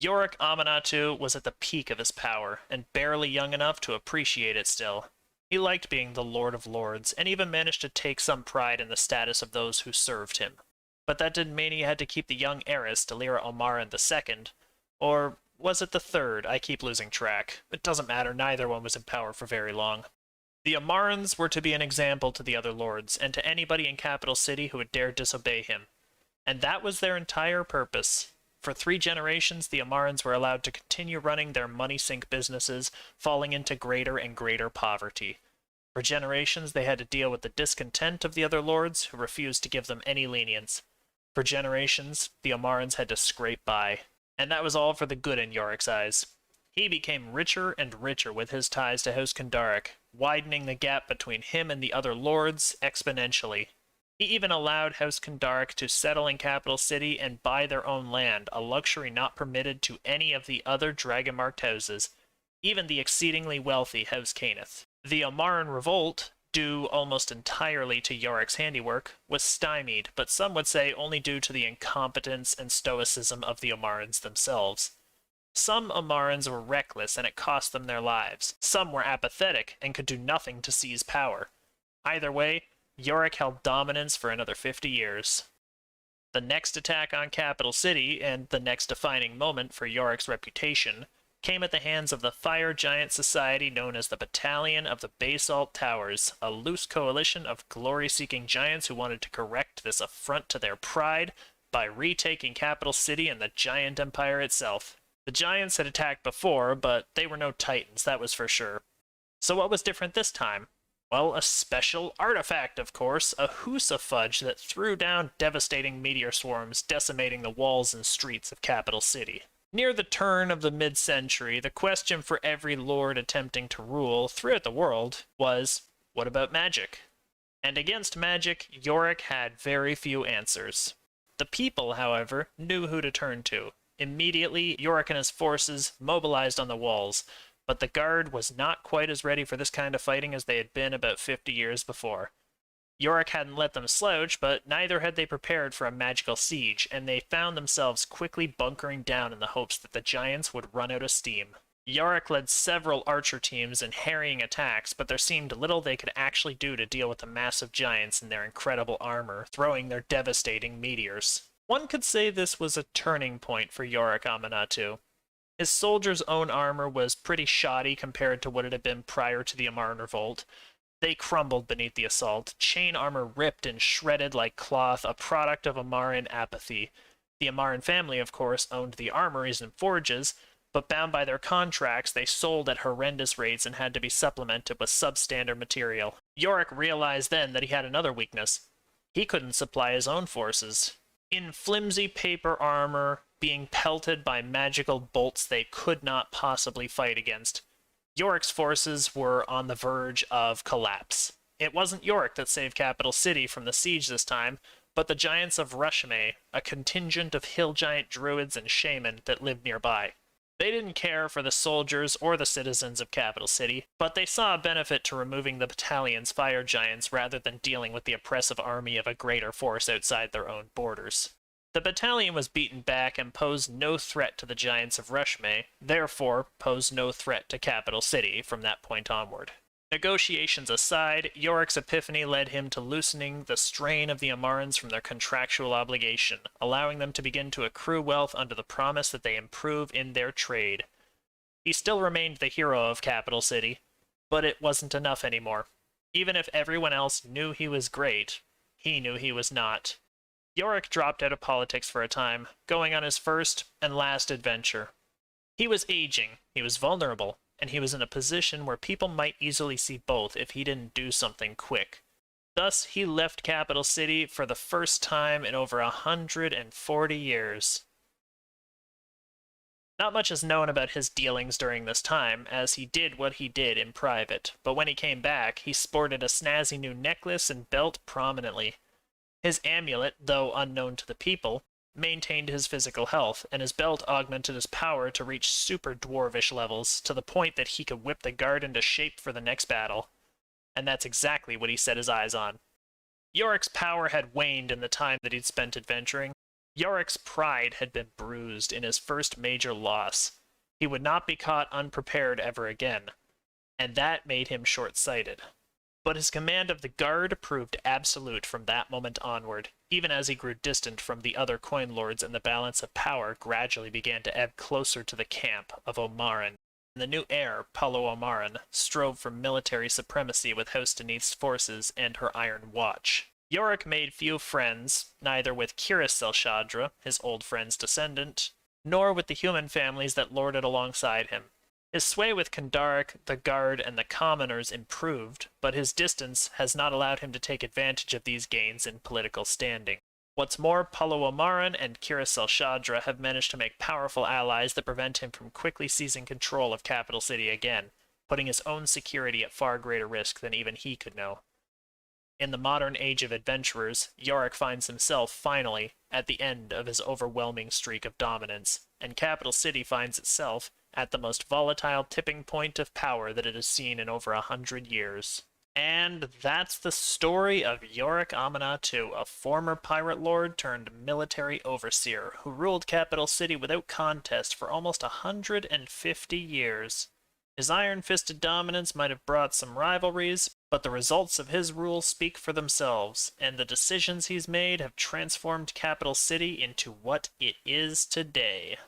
Yorrick Amanatu was at the peak of his power, and barely young enough to appreciate it still. He liked being the Lord of Lords, and even managed to take some pride in the status of those who served him. But that didn't mean he had to keep the young heiress Delira Omaran II, or was it the third? I keep losing track. It doesn't matter, neither one was in power for very long. The Amarans were to be an example to the other lords, and to anybody in Capital City who would dare disobey him. And that was their entire purpose. For 3 generations, the Amarans were allowed to continue running their money-sink businesses, falling into greater and greater poverty. For generations, they had to deal with the discontent of the other lords, who refused to give them any lenience. For generations, the Amarans had to scrape by. And that was all for the good in Yorrick's eyes. He became richer and richer with his ties to House Kendaric, widening the gap between him and the other lords exponentially. He even allowed House Kendaric to settle in Capital City and buy their own land, a luxury not permitted to any of the other dragon-marked houses, even the exceedingly wealthy House Cainith. The Amaran revolt, due almost entirely to Yorrick's handiwork, was stymied, but some would say only due to the incompetence and stoicism of the Amarans themselves. Some Amarans were reckless and it cost them their lives. Some were apathetic and could do nothing to seize power. Either way, Yorrick held dominance for another 50 years. The next attack on Capital City, and the next defining moment for Yorrick's reputation, came at the hands of the fire giant society known as the Battalion of the Basalt Towers, a loose coalition of glory-seeking giants who wanted to correct this affront to their pride by retaking Capital City and the giant empire itself. The giants had attacked before, but they were no titans, that was for sure. So what was different this time? Well, a special artifact, of course, a Husafudge that threw down devastating meteor swarms, decimating the walls and streets of Capital City. Near the turn of the mid-century, the question for every lord attempting to rule throughout the world was, what about magic? And against magic, Yorrick had very few answers. The people, however, knew who to turn to. Immediately, Yorrick and his forces mobilized on the walls, but the Guard was not quite as ready for this kind of fighting as they had been about 50 years before. Yorrick hadn't let them slouch, but neither had they prepared for a magical siege, and they found themselves quickly bunkering down in the hopes that the giants would run out of steam. Yorrick led several archer teams in harrying attacks, but there seemed little they could actually do to deal with the massive giants in their incredible armor, throwing their devastating meteors. One could say this was a turning point for Yorrick Amanatu. His soldiers' own armor was pretty shoddy compared to what it had been prior to the Amaran revolt. They crumbled beneath the assault, chain armor ripped and shredded like cloth, a product of Amaran apathy. The Amaran family, of course, owned the armories and forges, but bound by their contracts, they sold at horrendous rates and had to be supplemented with substandard material. Yorrick realized then that he had another weakness. He couldn't supply his own forces. In flimsy paper armor, being pelted by magical bolts they could not possibly fight against, Yorrick's forces were on the verge of collapse. It wasn't Yorrick that saved Capital City from the siege this time, but the giants of Rushmay, a contingent of hill giant druids and shaman that lived nearby. They didn't care for the soldiers or the citizens of Capital City, but they saw a benefit to removing the battalion's fire giants rather than dealing with the oppressive army of a greater force outside their own borders. The battalion was beaten back and posed no threat to the giants of Rushmay, therefore posed no threat to Capital City from that point onward. Negotiations aside, Yorrick's epiphany led him to loosening the strain of the Amarans from their contractual obligation, allowing them to begin to accrue wealth under the promise that they improve in their trade. He still remained the hero of Capital City, but it wasn't enough anymore. Even if everyone else knew he was great, he knew he was not. Yorrick dropped out of politics for a time, going on his first and last adventure. He was aging, he was vulnerable, and he was in a position where people might easily see both if he didn't do something quick. Thus, he left Capital City for the first time in over 140 years. Not much is known about his dealings during this time, as he did what he did in private, but when he came back, he sported a snazzy new necklace and belt prominently. His amulet, though unknown to the people, maintained his physical health, and his belt augmented his power to reach super dwarvish levels, to the point that he could whip the Guard into shape for the next battle. And that's exactly what he set his eyes on. Yorrick's power had waned in the time that he'd spent adventuring. Yorrick's pride had been bruised in his first major loss. He would not be caught unprepared ever again, and that made him short-sighted. But his command of the guard proved absolute from that moment onward, even as he grew distant from the other coin lords and the balance of power gradually began to ebb closer to the camp of Omarin. The new heir, Paulo Omarin, strove for military supremacy with Houstenith's forces and her Iron Watch. Yorrick made few friends, neither with Curis Selshadra, his old friend's descendant, nor with the human families that lorded alongside him. His sway with Kandaric, the Guard, and the commoners improved, but his distance has not allowed him to take advantage of these gains in political standing. What's more, Paulo Omarin and Curis Selshadra have managed to make powerful allies that prevent him from quickly seizing control of Capital City again, putting his own security at far greater risk than even he could know. In the modern age of adventurers, Yorrick finds himself, finally, at the end of his overwhelming streak of dominance, and Capital City finds itself at the most volatile tipping point of power that it has seen in over 100 years. And that's the story of Yorrick Amanatu, a former pirate lord turned military overseer who ruled Capital City without contest for almost 150 years. His iron-fisted dominance might have brought some rivalries, but the results of his rule speak for themselves, and the decisions he's made have transformed Capital City into what it is today.